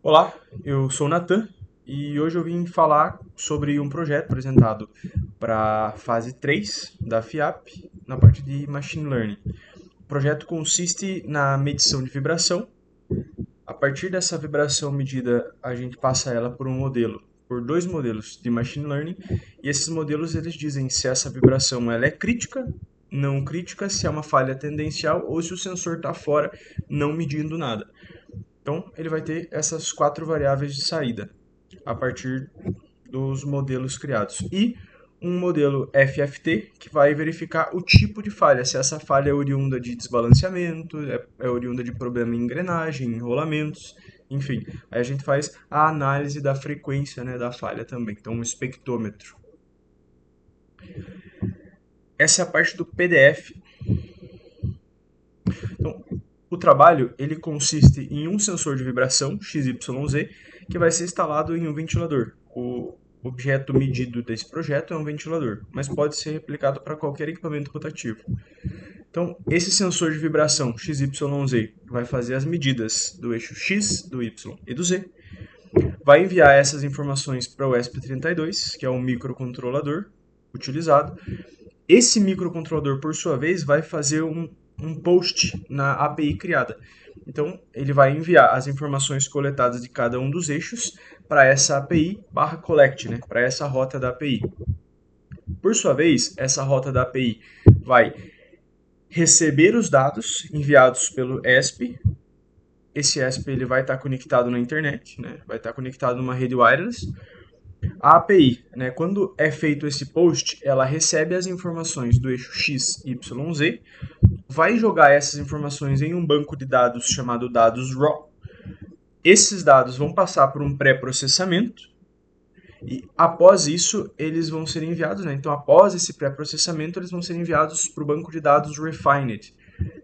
Olá, eu sou o Nathan e hoje eu vim falar sobre um projeto apresentado para a fase 3 da FIAP na parte de Machine Learning. O projeto consiste na medição de vibração. A partir dessa vibração medida, a gente passa ela por dois modelos de Machine Learning, e esses modelos eles dizem se essa vibração ela é crítica, não crítica, se é uma falha tendencial ou se o sensor está fora, não medindo nada. Então, ele vai ter essas quatro variáveis de saída a partir dos modelos criados. E um modelo FFT, que vai verificar o tipo de falha, se essa falha é oriunda de desbalanceamento, é oriunda de problema em engrenagem, enrolamentos, enfim. Aí a gente faz a análise da frequência, né, da falha também, então um espectrômetro. Essa é a parte do PDF. Então, o trabalho ele consiste em um sensor de vibração XYZ que vai ser instalado em um ventilador. O objeto medido desse projeto é um ventilador, mas pode ser replicado para qualquer equipamento rotativo. Então, esse sensor de vibração XYZ vai fazer as medidas do eixo X, do Y e do Z, vai enviar essas informações para o ESP32, que é o microcontrolador utilizado. Esse microcontrolador, por sua vez, vai fazer um post na API criada. Então, ele vai enviar as informações coletadas de cada um dos eixos para essa API /collect, né, para essa rota da API. Por sua vez, essa rota da API vai receber os dados enviados pelo ESP. Esse ESP ele vai estar conectado na internet, né, vai estar conectado numa rede wireless. A API, né, quando é feito esse post, ela recebe as informações do eixo X, Y, Z, vai jogar essas informações em um banco de dados chamado dados raw. Esses dados vão passar por um pré-processamento e após isso eles vão ser enviados, né? Então após esse pré-processamento eles vão ser enviados para o banco de dados refined,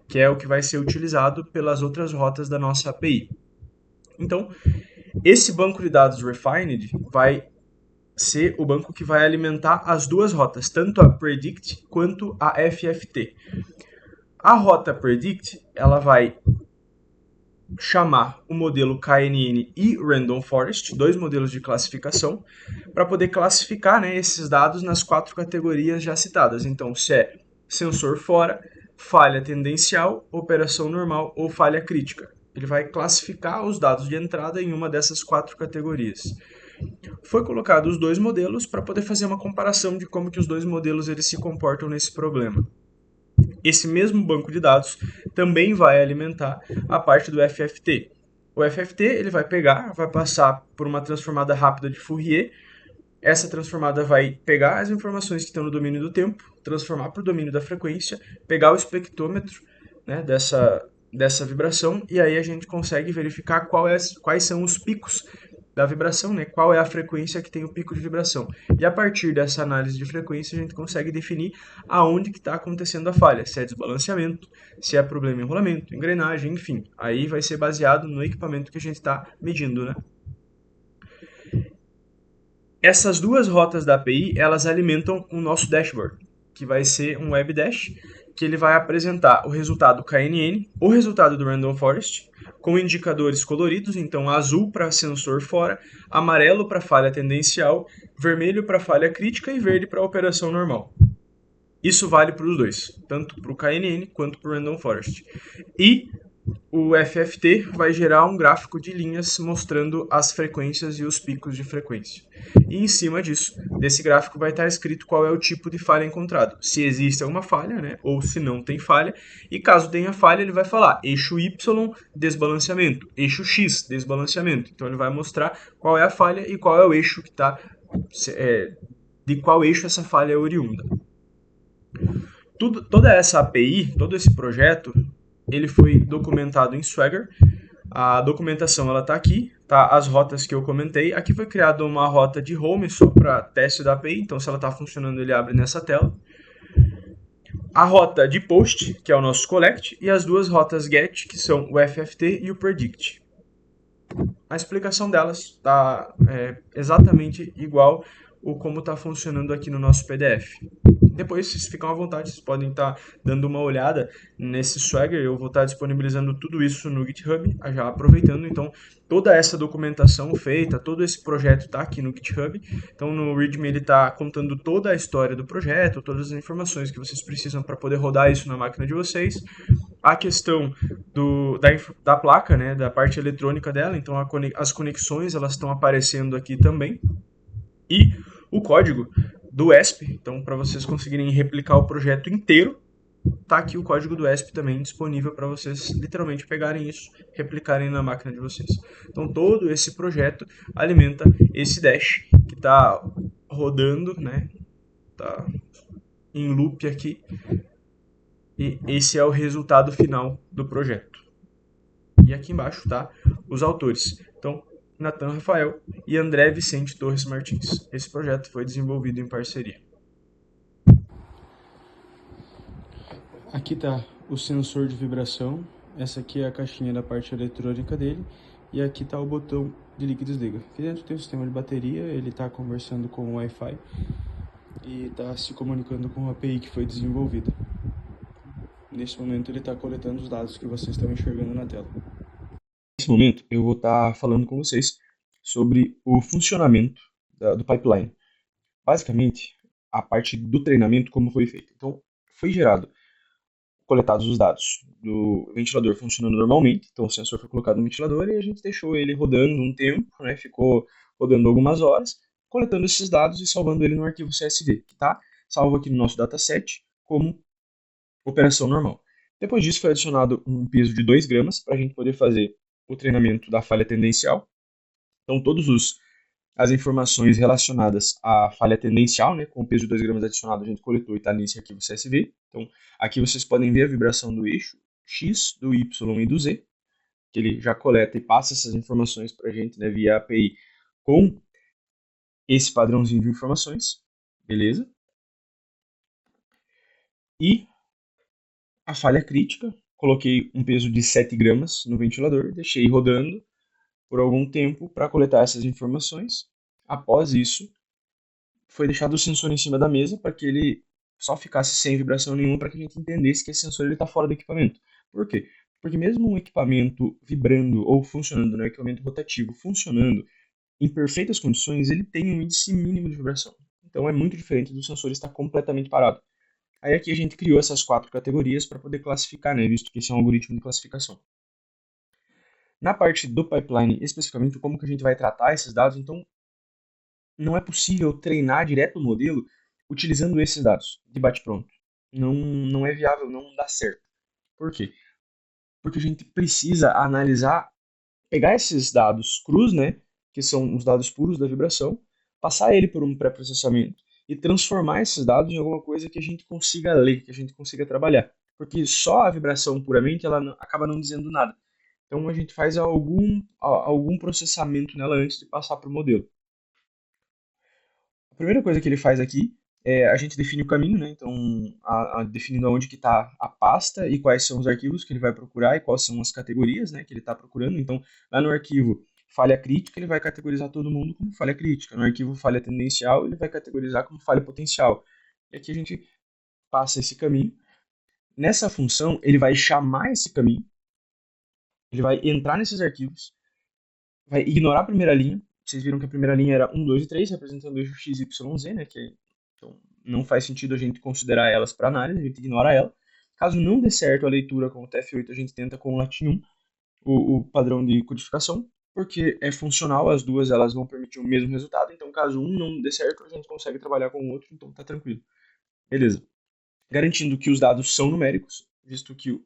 que é o que vai ser utilizado pelas outras rotas da nossa API. Então esse banco de dados refined vai ser o banco que vai alimentar as duas rotas, tanto a predict quanto a FFT. A rota predict, ela vai chamar o modelo KNN e Random Forest, dois modelos de classificação, para poder classificar, né, esses dados nas quatro categorias já citadas. Então, se é sensor fora, falha tendencial, operação normal ou falha crítica. Ele vai classificar os dados de entrada em uma dessas quatro categorias. Foi colocado os dois modelos para poder fazer uma comparação de como que os dois modelos eles se comportam nesse problema. Esse mesmo banco de dados também vai alimentar a parte do FFT. O FFT ele vai passar por uma transformada rápida de Fourier. Essa transformada vai pegar as informações que estão no domínio do tempo, transformar para o domínio da frequência, pegar o espectrômetro, né, dessa vibração, e aí a gente consegue verificar quais são os picos da vibração, né? Qual é a frequência que tem o pico de vibração. E a partir dessa análise de frequência, a gente consegue definir aonde que está acontecendo a falha, se é desbalanceamento, se é problema em enrolamento, engrenagem, enfim. Aí vai ser baseado no equipamento que a gente está medindo, né? Essas duas rotas da API, elas alimentam o nosso dashboard, que vai ser um web dash, que ele vai apresentar o resultado KNN, o resultado do Random Forest, com indicadores coloridos, então azul para sensor fora, amarelo para falha tendencial, vermelho para falha crítica e verde para operação normal. Isso vale para os dois, tanto para o KNN quanto para o Random Forest. E o FFT vai gerar um gráfico de linhas mostrando as frequências e os picos de frequência. E em cima disso, desse gráfico vai estar escrito qual é o tipo de falha encontrado. Se existe alguma falha, né, ou se não tem falha. E caso tenha falha, ele vai falar eixo Y, desbalanceamento. Eixo X, desbalanceamento. Então ele vai mostrar qual é a falha e qual é o eixo que está... de qual eixo essa falha é oriunda. Toda essa API, todo esse projeto, ele foi documentado em Swagger. A documentação ela está aqui, tá? As rotas que eu comentei. Aqui foi criada uma rota de home só para teste da API, então se ela está funcionando ele abre nessa tela. A rota de post, que é o nosso collect, e as duas rotas get, que são o FFT e o predict. A explicação delas está exatamente igual o como está funcionando aqui no nosso PDF. Depois, vocês ficam à vontade, vocês podem estar dando uma olhada nesse Swagger. Eu vou estar disponibilizando tudo isso no GitHub, já aproveitando. Então, toda essa documentação feita, todo esse projeto está aqui no GitHub. Então, no README ele está contando toda a história do projeto, todas as informações que vocês precisam para poder rodar isso na máquina de vocês. A questão da placa, né, da parte eletrônica dela, então as conexões elas estão aparecendo aqui também. E o código do ESP, então para vocês conseguirem replicar o projeto inteiro, tá aqui o código do ESP também disponível para vocês literalmente pegarem isso, replicarem na máquina de vocês. Então todo esse projeto alimenta esse Dash que está rodando, né? Tá em loop aqui. E esse é o resultado final do projeto. E aqui embaixo tá os autores. Então, Nathan Rafael e André Vicente Torres Martins. Esse projeto foi desenvolvido em parceria. Aqui está o sensor de vibração, essa aqui é a caixinha da parte eletrônica dele, e aqui está o botão de liga e desliga. Aqui dentro tem o sistema de bateria, ele está conversando com o Wi-Fi e está se comunicando com a API que foi desenvolvida. Nesse momento ele está coletando os dados que vocês estão enxergando na tela. Nesse momento eu vou estar falando com vocês sobre o funcionamento do pipeline. Basicamente, a parte do treinamento, como foi feito. Então, foi coletados os dados do ventilador funcionando normalmente. Então, o sensor foi colocado no ventilador e a gente deixou ele rodando um tempo, né? Ficou rodando algumas horas, coletando esses dados e salvando ele no arquivo CSV, que está salvo aqui no nosso dataset como operação normal. Depois disso, foi adicionado um peso de 2 gramas para a gente poder fazer o treinamento da falha tendencial. Então, as informações relacionadas à falha tendencial, né, com o peso de 2 gramas adicionado, a gente coletou e está nesse arquivo CSV. Então, aqui vocês podem ver a vibração do eixo X, do Y e do Z, que ele já coleta e passa essas informações para a gente, né, via API com esse padrãozinho de informações, beleza? E a falha crítica, coloquei um peso de 7 gramas no ventilador, deixei rodando por algum tempo para coletar essas informações. Após isso, foi deixado o sensor em cima da mesa para que ele só ficasse sem vibração nenhuma, para que a gente entendesse que esse sensor está fora do equipamento. Por quê? Porque mesmo um equipamento vibrando ou funcionando, né, um equipamento rotativo funcionando em perfeitas condições, ele tem um índice mínimo de vibração. Então é muito diferente do sensor estar completamente parado. Aí aqui a gente criou essas 4 categorias para poder classificar, né, visto que esse é um algoritmo de classificação. Na parte do pipeline, especificamente, como que a gente vai tratar esses dados, então não é possível treinar direto o modelo utilizando esses dados de bate-pronto. Não é viável, não dá certo. Por quê? Porque a gente precisa analisar, pegar esses dados crus, né, que são os dados puros da vibração, passar ele por um pré-processamento e transformar esses dados em alguma coisa que a gente consiga ler, que a gente consiga trabalhar. Porque só a vibração puramente, ela acaba não dizendo nada. Então a gente faz algum processamento nela antes de passar para o modelo. A primeira coisa que ele faz aqui é a gente define o caminho, né? Então, definindo onde que está a pasta e quais são os arquivos que ele vai procurar e quais são as categorias, né, que ele está procurando. Então, lá no arquivo falha crítica, ele vai categorizar todo mundo como falha crítica. No arquivo falha tendencial, ele vai categorizar como falha potencial. E aqui a gente passa esse caminho. Nessa função, ele vai chamar esse caminho, ele vai entrar nesses arquivos, vai ignorar a primeira linha. Vocês viram que a primeira linha era 1, 2 e 3, representando o eixo X, Y, Z, né? Então, não faz sentido a gente considerar elas para análise, a gente ignora ela. Caso não dê certo a leitura com o TF8, a gente tenta com o Latin 1, o padrão de codificação, porque é funcional, as duas elas vão permitir o mesmo resultado. Então, caso um não dê certo, a gente consegue trabalhar com o outro, então tá tranquilo. Beleza. Garantindo que os dados são numéricos, visto que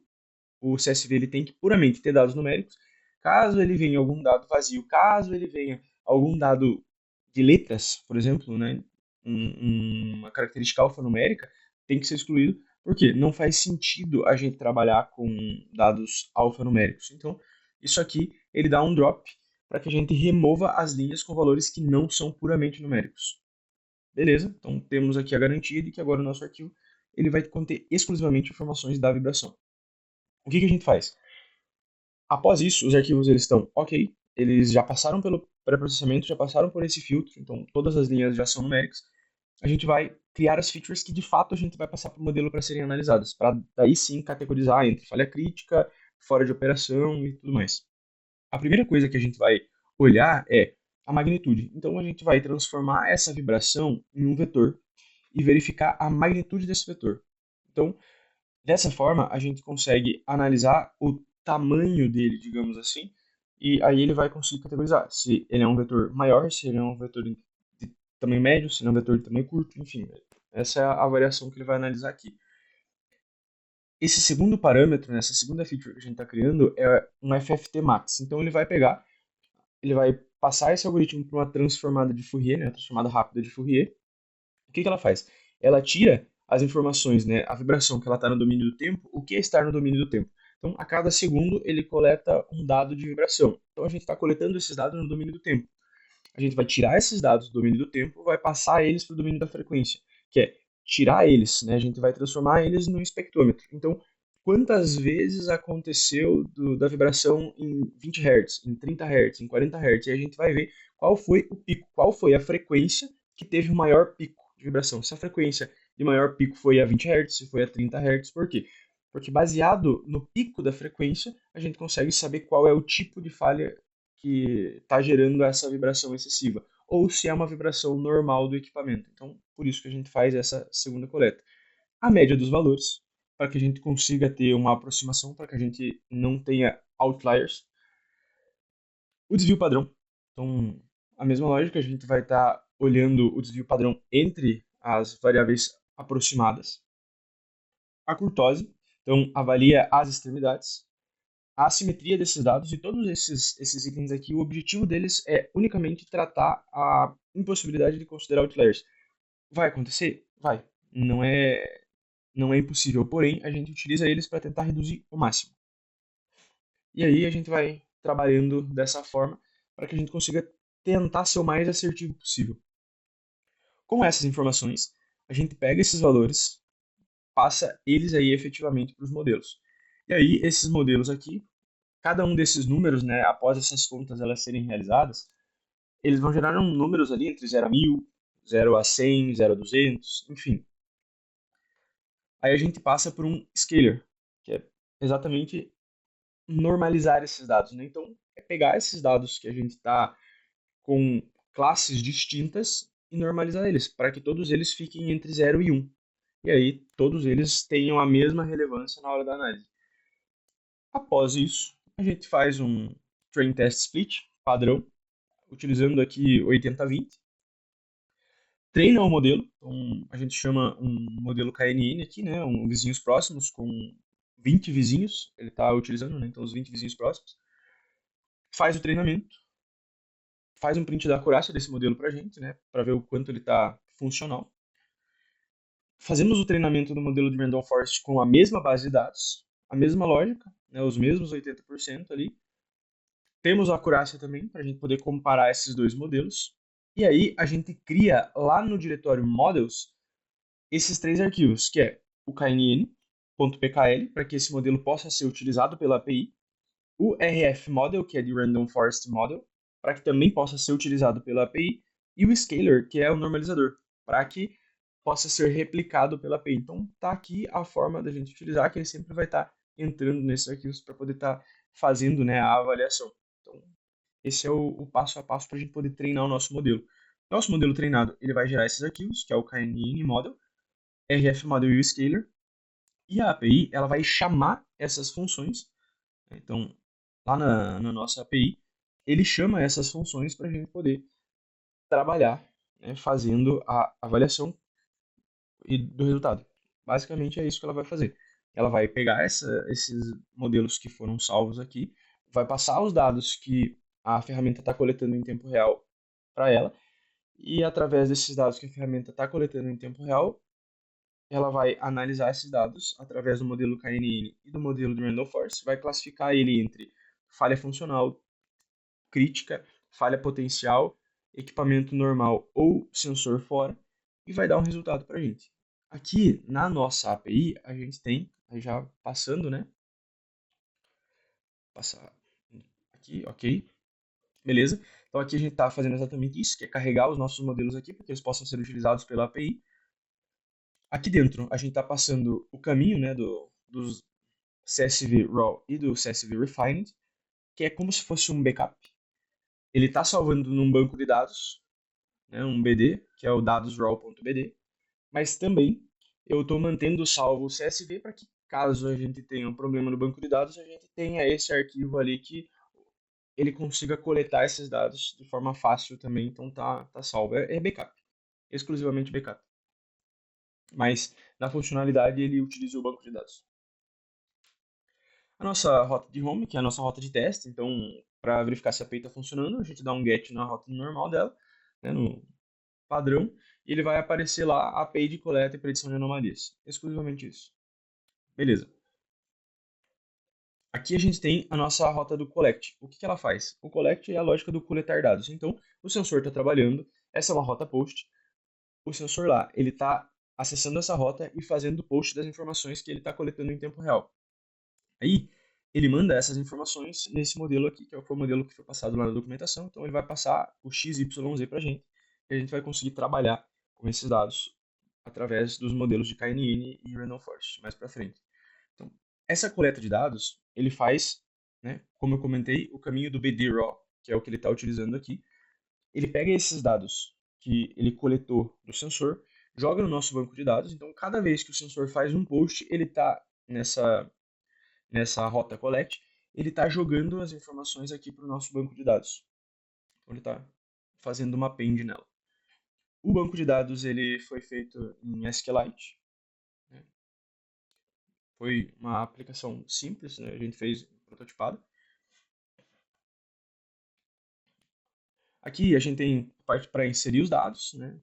o CSV ele tem que puramente ter dados numéricos. Caso ele venha algum dado vazio, caso ele venha algum dado de letras, por exemplo, né, uma característica alfanumérica, tem que ser excluído, porque não faz sentido a gente trabalhar com dados alfanuméricos. Então, isso aqui ele dá um drop para que a gente remova as linhas com valores que não são puramente numéricos. Beleza? Então, temos aqui a garantia de que agora o nosso arquivo ele vai conter exclusivamente informações da vibração. O que a gente faz? Após isso, os arquivos eles estão ok, eles já passaram pré-processamento já passaram por esse filtro, então todas as linhas já são numéricas. A gente vai criar as features que de fato a gente vai passar para o modelo para serem analisadas, para daí sim categorizar entre falha crítica, fora de operação e tudo mais. A primeira coisa que a gente vai olhar é a magnitude. Então a gente vai transformar essa vibração em um vetor e verificar a magnitude desse vetor. Então, dessa forma, a gente consegue analisar o tamanho dele, digamos assim, e aí ele vai conseguir categorizar se ele é um vetor maior, se ele é um vetor de tamanho médio, se ele é um vetor de tamanho curto, enfim. Essa é a variação que ele vai analisar aqui. Esse segundo parâmetro, né, essa segunda feature que a gente está criando é um FFT max. Então ele vai pegar, ele vai passar esse algoritmo para uma transformada de Fourier, né, uma transformada rápida de Fourier. O que ela faz? Ela tira as informações, né, a vibração que ela está no domínio do tempo, o que é estar no domínio do tempo. Então, a cada segundo, ele coleta um dado de vibração. Então, a gente está coletando esses dados no domínio do tempo. A gente vai tirar esses dados do domínio do tempo, vai passar eles para o domínio da frequência, que é tirar eles, né? A gente vai transformar eles num espectrômetro. Então, quantas vezes aconteceu da vibração em 20 Hz, em 30 Hz, em 40 Hz, e a gente vai ver qual foi o pico, qual foi a frequência que teve o maior pico de vibração. Se a frequência de maior pico foi a 20 Hz, se foi a 30 Hz, por quê? Porque baseado no pico da frequência, a gente consegue saber qual é o tipo de falha que está gerando essa vibração excessiva, ou se é uma vibração normal do equipamento. Então, por isso que a gente faz essa segunda coleta. A média dos valores, para que a gente consiga ter uma aproximação, para que a gente não tenha outliers. O desvio padrão. Então, a mesma lógica, a gente vai estar olhando o desvio padrão entre as variáveis aproximadas. A curtose, então avalia as extremidades. A assimetria desses dados e todos esses itens aqui, o objetivo deles é unicamente tratar a impossibilidade de considerar outliers. Vai acontecer? Vai. Não é impossível, porém a gente utiliza eles para tentar reduzir o máximo. E aí a gente vai trabalhando dessa forma para que a gente consiga tentar ser o mais assertivo possível. Com essas informações, a gente pega esses valores, passa eles aí efetivamente para os modelos. E aí esses modelos aqui, cada um desses números, né, após essas contas elas serem realizadas, eles vão gerar números ali entre 0 a 1000, 0 a 100, 0 a 200, enfim. Aí a gente passa por um scaler, que é exatamente normalizar esses dados, né? Então, é pegar esses dados que a gente está com classes distintas e normalizar eles, para que todos eles fiquem entre 0 e 1. E aí, todos eles tenham a mesma relevância na hora da análise. Após isso, a gente faz um train test split padrão, utilizando aqui 80-20. Treina o modelo, então a gente chama um modelo KNN aqui, né, vizinhos próximos com 20 vizinhos, ele está utilizando, né, então os 20 vizinhos próximos. Faz o treinamento, faz um print da acurácia desse modelo para a gente, né, para ver o quanto ele está funcional. Fazemos o treinamento do modelo de Random Forest com a mesma base de dados, a mesma lógica, né, os mesmos 80% ali. Temos a acurácia também, para a gente poder comparar esses dois modelos. E aí a gente cria lá no diretório Models esses três arquivos, que é o knn.pkl, para que esse modelo possa ser utilizado pela API, o RF Model, que é de Random Forest Model, para que também possa ser utilizado pela API, e o Scaler, que é o normalizador, para que possa ser replicado pela API. Então, está aqui a forma da gente utilizar, que ele sempre vai estar entrando nesses arquivos para poder estar fazendo, né, a avaliação. Então, esse é o passo a passo para a gente poder treinar o nosso modelo. Nosso modelo treinado, ele vai gerar esses arquivos, que é o KNN Model, RF Model e o Scaler, e a API ela vai chamar essas funções. Então, lá na nossa API, ele chama essas funções para a gente poder trabalhar, né, fazendo a avaliação do resultado. Basicamente é isso que ela vai fazer. Ela vai pegar esses modelos que foram salvos aqui, vai passar os dados que a ferramenta está coletando em tempo real para ela, e através desses dados que a ferramenta está coletando em tempo real, ela vai analisar esses dados através do modelo KNN e do modelo de Random Forest, vai classificar ele entre falha funcional, crítica, falha potencial, equipamento normal ou sensor fora, e vai dar um resultado para a gente. Aqui na nossa API, a gente tem, aí já passando, né? Passar aqui, ok. Beleza? Então aqui a gente está fazendo exatamente isso, que é carregar os nossos modelos aqui para que eles possam ser utilizados pela API. Aqui dentro a gente está passando o caminho, né, dos CSV Raw e do CSV Refined, que é como se fosse um backup. Ele está salvando num banco de dados, né, um BD, que é o dados.raw.bd, mas também eu estou mantendo salvo o CSV para que, caso a gente tenha um problema no banco de dados, a gente tenha esse arquivo ali que ele consiga coletar esses dados de forma fácil também, então tá salvo. É backup, exclusivamente backup. Mas na funcionalidade ele utiliza o banco de dados. A nossa rota de home, que é a nossa rota de teste, então para verificar se a API está funcionando, a gente dá um get na rota normal dela, né, no padrão, e ele vai aparecer lá a API de coleta e predição de anomalias. Exclusivamente isso. Beleza. Aqui a gente tem a nossa rota do collect. O que ela faz? O collect é a lógica do coletar dados. Então, o sensor está trabalhando, essa é uma rota post, o sensor lá, ele está acessando essa rota e fazendo o post das informações que ele está coletando em tempo real. Aí, ele manda essas informações nesse modelo aqui, que foi o modelo que foi passado lá na documentação. Então, ele vai passar o XYZ para a gente, e a gente vai conseguir trabalhar com esses dados através dos modelos de KNN e Random Forest, mais para frente. Então, essa coleta de dados, ele faz, né, como eu comentei, o caminho do BD Raw, que é o que ele está utilizando aqui. Ele pega esses dados que ele coletou do sensor, joga no nosso banco de dados. Então, cada vez que o sensor faz um post, ele está nessa rota collect, ele está jogando as informações aqui para o nosso banco de dados. Então, ele está fazendo uma append nela. O banco de dados ele foi feito em SQLite, né? Foi uma aplicação simples, né? A gente fez prototipado. Aqui a gente tem parte para inserir os dados, né?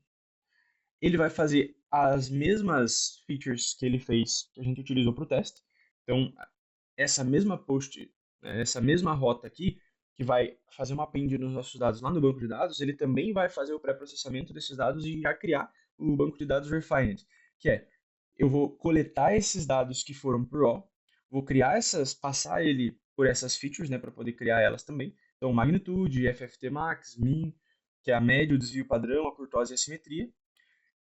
Ele vai fazer as mesmas features que ele fez, que a gente utilizou para o teste. Então, essa mesma post, né, essa mesma rota aqui, que vai fazer uma append nos nossos dados lá no banco de dados, ele também vai fazer o pré-processamento desses dados e já criar o banco de dados Refined, que é, eu vou coletar esses dados que foram por raw, vou criar passar ele por essas features, né, para poder criar elas também. Então, magnitude, FFT max, min, que é a média, o desvio padrão, a curtose e a simetria,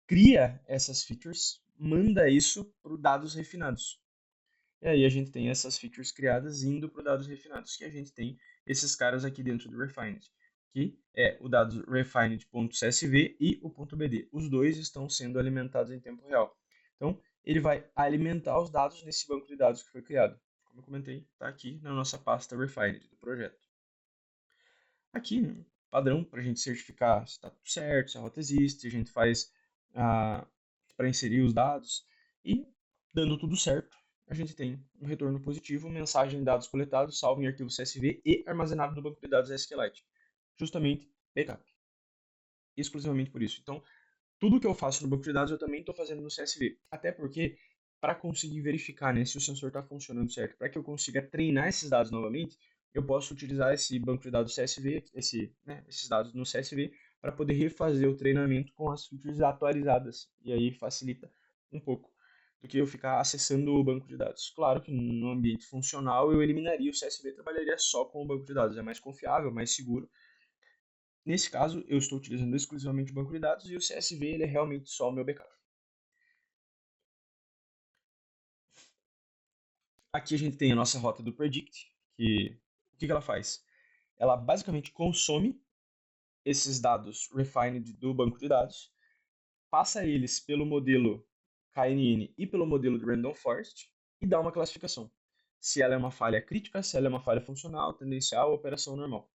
cria essas features, manda isso para dados refinados. E aí a gente tem essas features criadas indo para dados refinados, que a gente tem esses caras aqui dentro do Refined, que é o dado refined.csv e o .bd. Os dois estão sendo alimentados em tempo real. Então, ele vai alimentar os dados nesse banco de dados que foi criado. Como eu comentei, está aqui na nossa pasta Refined do projeto. Aqui, né, padrão para a gente certificar se está tudo certo, se a rota existe, a gente faz para inserir os dados e, dando tudo certo, a gente tem um retorno positivo, mensagem de dados coletados, salvo em arquivo CSV e armazenado no banco de dados SQLite. Justamente backup. Exclusivamente por isso. Então, tudo que eu faço no banco de dados eu também estou fazendo no CSV. Até porque, para conseguir verificar, né, se o sensor está funcionando certo, para que eu consiga treinar esses dados novamente, eu posso utilizar esse banco de dados CSV, esses dados no CSV, para poder refazer o treinamento com as features atualizadas. E aí facilita um pouco do que eu ficar acessando o banco de dados. Claro que no ambiente funcional eu eliminaria o CSV e trabalharia só com o banco de dados. É mais confiável, mais seguro. Nesse caso, eu estou utilizando exclusivamente o banco de dados e o CSV ele é realmente só o meu backup. Aqui a gente tem a nossa rota do Predict, que o que ela faz? Ela basicamente consome esses dados refined do banco de dados, passa eles pelo modelo KNN e pelo modelo de Random Forest e dá uma classificação. Se ela é uma falha crítica, se ela é uma falha funcional, tendencial ou operação normal.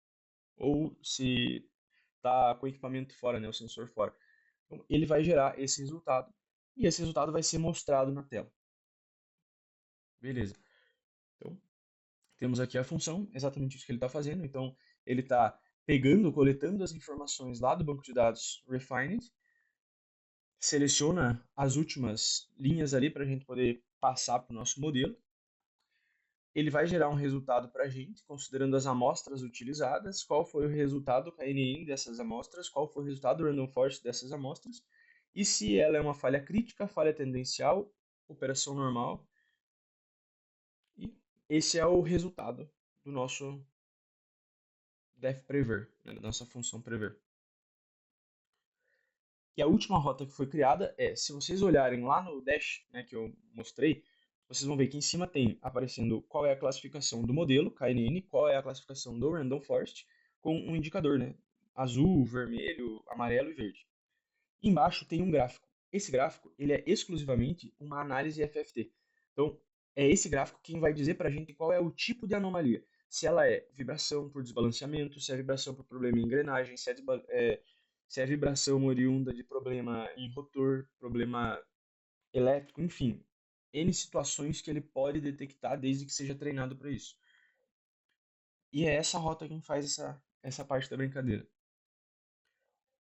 Ou se está com o equipamento fora, né, o sensor fora. Então, ele vai gerar esse resultado e esse resultado vai ser mostrado na tela. Beleza. Então, temos aqui a função, exatamente isso que ele está fazendo. Então, ele está pegando, coletando as informações lá do banco de dados Refined, seleciona as últimas linhas ali para a gente poder passar para o nosso modelo. Ele vai gerar um resultado para a gente, considerando as amostras utilizadas, qual foi o resultado KNN dessas amostras, qual foi o resultado Random Forest dessas amostras, e se ela é uma falha crítica, falha tendencial, operação normal. E esse é o resultado do def prever, né, da nossa função prever. E a última rota que foi criada é, se vocês olharem lá no dash, né, que eu mostrei, vocês vão ver que em cima tem aparecendo qual é a classificação do modelo, KNN, qual é a classificação do Random Forest, com um indicador, né, azul, vermelho, amarelo e verde. Embaixo tem um gráfico. Esse gráfico ele é exclusivamente uma análise FFT. Então, é esse gráfico quem vai dizer para a gente qual é o tipo de anomalia. Se ela é vibração por desbalanceamento, se é vibração por problema em engrenagem, se é vibração oriunda de problema em rotor, problema elétrico, enfim. N situações que ele pode detectar desde que seja treinado para isso. E é essa rota quem faz essa parte da brincadeira.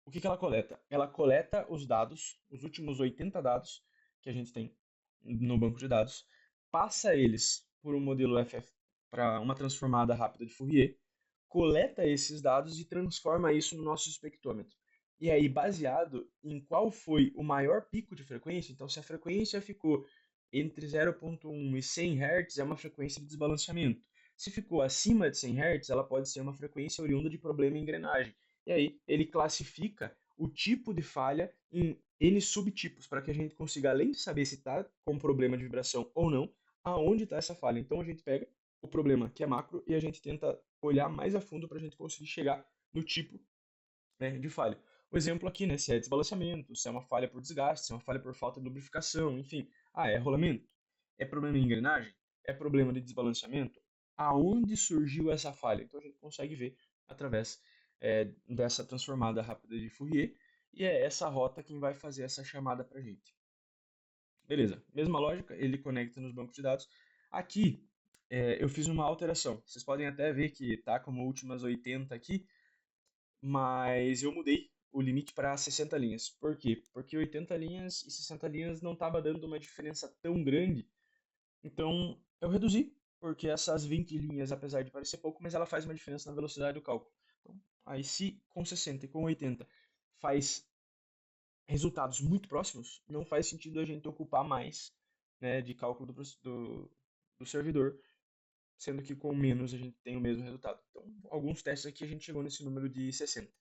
O que ela coleta? Ela coleta os dados, os últimos 80 dados que a gente tem no banco de dados, passa eles por um modelo FF para uma transformada rápida de Fourier, coleta esses dados e transforma isso no nosso espectrômetro. E aí, baseado em qual foi o maior pico de frequência, então se a frequência ficou entre 0,1 e 100 Hz, é uma frequência de desbalanceamento. Se ficou acima de 100 Hz, ela pode ser uma frequência oriunda de problema em engrenagem. E aí ele classifica o tipo de falha em N subtipos, para que a gente consiga, além de saber se está com problema de vibração ou não, aonde está essa falha. Então a gente pega o problema que é macro e a gente tenta olhar mais a fundo para a gente conseguir chegar no tipo, né, de falha. O exemplo aqui, né, se é desbalanceamento, se é uma falha por desgaste, se é uma falha por falta de lubrificação, enfim. Ah, é rolamento? É problema em engrenagem? É problema de desbalanceamento? Aonde surgiu essa falha? Então a gente consegue ver através dessa transformada rápida de Fourier, e é essa rota quem vai fazer essa chamada para a gente. Beleza, mesma lógica, ele conecta nos bancos de dados. Aqui eu fiz uma alteração. Vocês podem até ver que tá como últimas 80 aqui, mas eu mudei o limite para 60 linhas. Por quê? Porque 80 linhas e 60 linhas não estava dando uma diferença tão grande, então eu reduzi, porque essas 20 linhas, apesar de parecer pouco, mas ela faz uma diferença na velocidade do cálculo. Então, aí se com 60 e com 80 faz resultados muito próximos, não faz sentido a gente ocupar mais, né, de cálculo do servidor, sendo que com menos a gente tem o mesmo resultado. Então, alguns testes aqui a gente chegou nesse número de 60.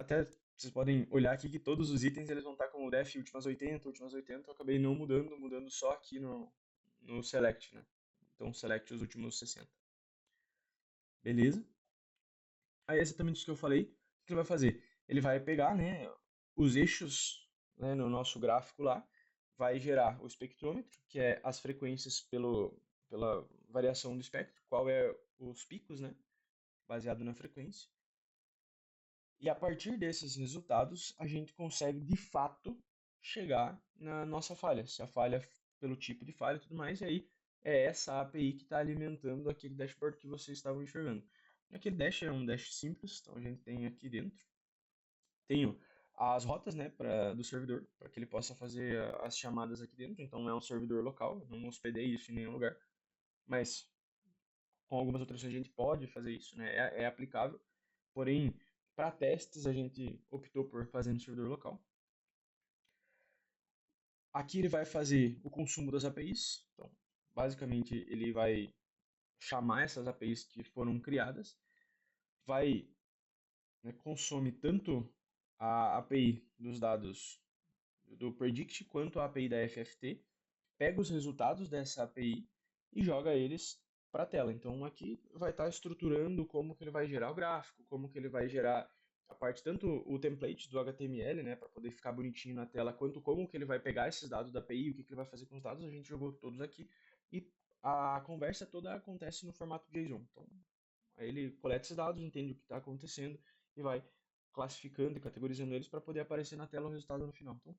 Até vocês podem olhar aqui que todos os itens eles vão estar com o def últimas 80, eu acabei não mudando só aqui no select, né? Então select os últimos 60. Beleza? Aí é exatamente isso que eu falei. O que ele vai fazer? Ele vai pegar, né, os eixos, né, no nosso gráfico lá, vai gerar o espectrômetro, que é as frequências pela variação do espectro, qual é os picos, né, baseado na frequência. E a partir desses resultados, a gente consegue de fato chegar na nossa falha. Se a falha pelo tipo de falha e tudo mais, e aí é essa API que está alimentando aquele dashboard que vocês estavam enxergando. Aquele dash é um dash simples, então a gente tem aqui dentro, tenho as rotas, né, do servidor, para que ele possa fazer as chamadas aqui dentro. Então é um servidor local, eu não hospedei isso em nenhum lugar, mas com algumas outras a gente pode fazer isso, né, é aplicável. Porém, para testes, a gente optou por fazer no servidor local. Aqui ele vai fazer o consumo das APIs. Então, basicamente, ele vai chamar essas APIs que foram criadas, vai, né, consome tanto a API dos dados do Predict quanto a API da FFT, pega os resultados dessa API e joga eles para a tela. Então aqui vai estar estruturando como que ele vai gerar o gráfico, como que ele vai gerar a parte tanto o template do HTML, né, para poder ficar bonitinho na tela, quanto como que ele vai pegar esses dados da API, o que que ele vai fazer com os dados. A gente jogou todos aqui e a conversa toda acontece no formato JSON. Então aí ele coleta esses dados, entende o que está acontecendo e vai classificando e categorizando eles para poder aparecer na tela o resultado no final. Então,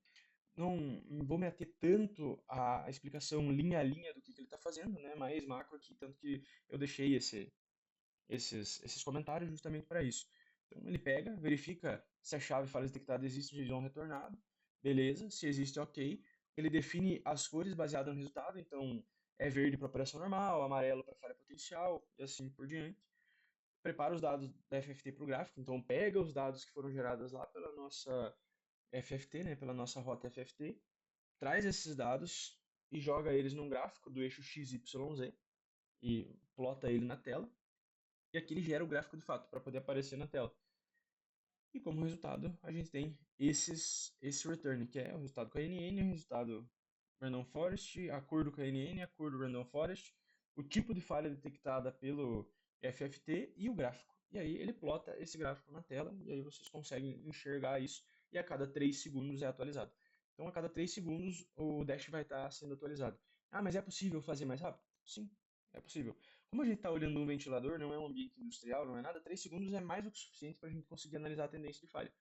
não vou me ater tanto à explicação linha a linha do que ele está fazendo, né? Mais macro aqui, tanto que eu deixei esses comentários justamente para isso. Então ele pega, verifica se a chave falha detectada existe de JSON retornado, beleza, se existe, ok. Ele define as cores baseadas no resultado, então é verde para operação normal, amarelo para falha potencial e assim por diante. Prepara os dados da FFT para o gráfico, então pega os dados que foram gerados lá pela nossa FFT, né, pela nossa rota FFT, traz esses dados e joga eles num gráfico do eixo XYZ e plota ele na tela. e aqui ele gera o gráfico de fato para poder aparecer na tela. E como resultado, a gente tem esse return, que é o resultado com a NN, o resultado Random Forest, a cor do KNN, a cor do Random Forest, o tipo de falha detectada pelo FFT e o gráfico. E aí ele plota esse gráfico na tela e aí vocês conseguem enxergar isso e a cada 3 segundos é atualizado. Então a cada 3 segundos o Dash vai estar sendo atualizado. Ah, mas é possível fazer mais rápido? Sim, é possível. Como a gente está olhando um ventilador, não é um ambiente industrial, não é nada, 3 segundos é mais do que o suficiente para a gente conseguir analisar a tendência de falha.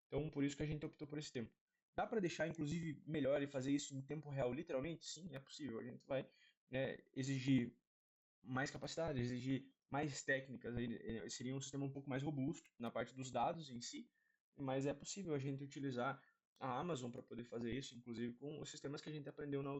Então, por isso que a gente optou por esse tempo. Dá para deixar, inclusive, melhor e fazer isso em tempo real, literalmente? Sim, é possível. A gente vai, né, exigir mais capacidade, exigir mais técnicas. Aí, seria um sistema um pouco mais robusto na parte dos dados em si, mas é possível a gente utilizar a Amazon para poder fazer isso, inclusive com os sistemas que a gente aprendeu na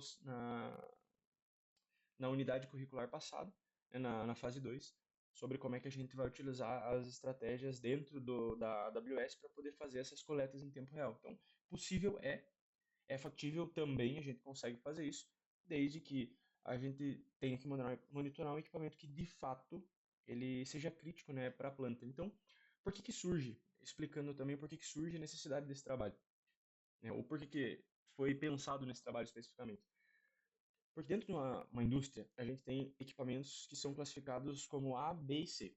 unidade curricular passada, né, na fase 2, sobre como é que a gente vai utilizar as estratégias dentro da AWS para poder fazer essas coletas em tempo real. Então, possível é factível também, a gente consegue fazer isso, desde que a gente tenha que monitorar um equipamento que de fato ele seja crítico, né, para a planta. Então, por que que surge? Explicando também por que que surge a necessidade desse trabalho, né, ou por que que foi pensado nesse trabalho especificamente. Porque dentro de uma indústria, a gente tem equipamentos que são classificados como A, B e C.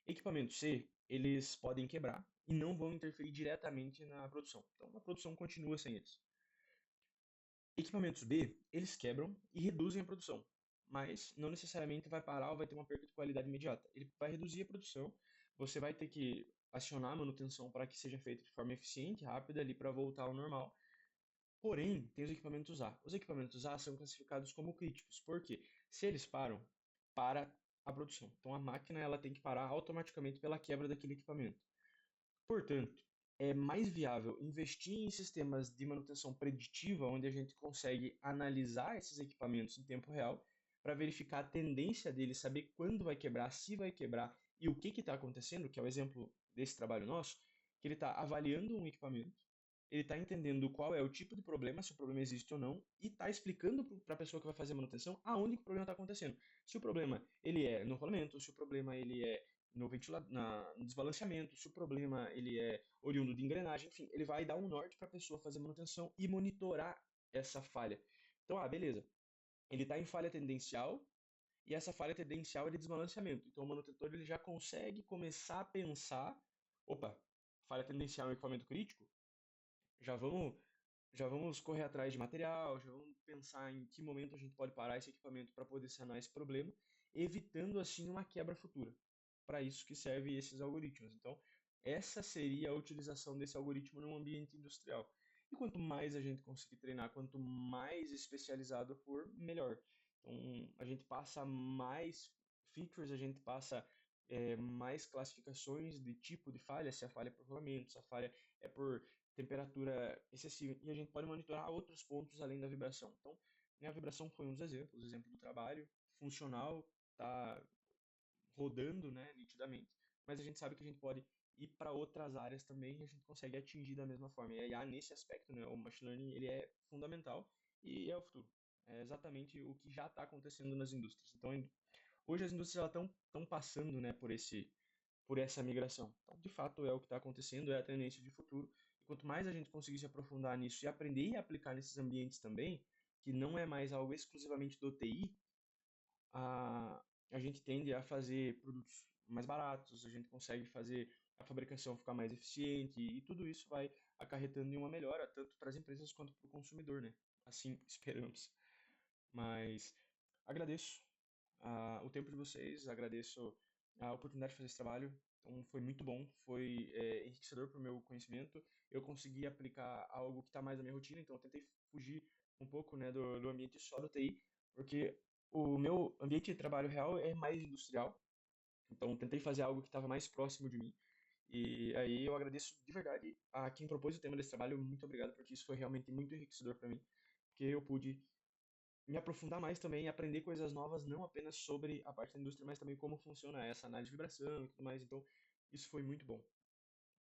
Equipamento C, eles podem quebrar e não vão interferir diretamente na produção. Então, a produção continua sem eles. Equipamentos B, eles quebram e reduzem a produção, mas não necessariamente vai parar ou vai ter uma perda de qualidade imediata. Ele vai reduzir a produção, você vai ter que acionar a manutenção para que seja feito de forma eficiente, rápida ali para voltar ao normal. Porém, tem os equipamentos A. Os equipamentos A são classificados como críticos. Por quê? Se eles param, para a produção. Então a máquina ela tem que parar automaticamente pela quebra daquele equipamento. Portanto, é mais viável investir em sistemas de manutenção preditiva, onde a gente consegue analisar esses equipamentos em tempo real para verificar a tendência deles, saber quando vai quebrar, se vai quebrar e o que está acontecendo, que é o exemplo desse trabalho nosso, que ele está avaliando um equipamento, ele está entendendo qual é o tipo de problema, se o problema existe ou não, e está explicando para a pessoa que vai fazer a manutenção aonde que o problema está acontecendo. Se o problema ele é no rolamento, se o problema ele é no desbalanceamento, se o problema ele é oriundo de engrenagem, enfim, ele vai dar um norte para a pessoa fazer manutenção e monitorar essa falha. Então, beleza, ele está em falha tendencial e essa falha tendencial é de desbalanceamento. Então, o manutentor ele já consegue começar a pensar, opa, falha tendencial é um equipamento crítico, já vamos já vamos correr atrás de material, já vamos pensar em que momento a gente pode parar esse equipamento para poder sanar esse problema, evitando assim uma quebra futura. Para isso que servem esses algoritmos. Então, essa seria a utilização desse algoritmo num ambiente industrial. E quanto mais a gente conseguir treinar, quanto mais especializado for, melhor. Então, a gente passa mais features, a gente passa mais classificações de tipo de falha, se a falha é por rolamento, se a falha é por temperatura excessiva, e a gente pode monitorar outros pontos além da vibração. Então, né, a vibração foi um dos exemplos, o exemplo do trabalho funcional, está rodando, né, nitidamente, mas a gente sabe que a gente pode ir para outras áreas também e a gente consegue atingir da mesma forma. E aí, nesse aspecto, né, o machine learning ele é fundamental e é o futuro. É exatamente o que já está acontecendo nas indústrias. Então, hoje as indústrias estão passando, né, por essa migração. Então, de fato, é o que está acontecendo, é a tendência de futuro. E quanto mais a gente conseguir se aprofundar nisso e aprender e aplicar nesses ambientes também, que não é mais algo exclusivamente do TI, a, a gente tende a fazer produtos mais baratos, a gente consegue fazer a fabricação ficar mais eficiente e tudo isso vai acarretando em uma melhora tanto para as empresas quanto para o consumidor, né? Assim esperamos. Mas agradeço o tempo de vocês, agradeço a oportunidade de fazer esse trabalho. Então, foi muito bom, foi enriquecedor para o meu conhecimento. Eu consegui aplicar algo que está mais na minha rotina, então eu tentei fugir um pouco, né, do ambiente só do TI, porque o meu ambiente de trabalho real é mais industrial. Então, eu tentei fazer algo que estava mais próximo de mim. E aí eu agradeço de verdade a quem propôs o tema desse trabalho. Muito obrigado, porque isso foi realmente muito enriquecedor para mim, porque eu pude me aprofundar mais também e aprender coisas novas, não apenas sobre a parte da indústria, mas também como funciona essa análise de vibração e tudo mais. Então, isso foi muito bom.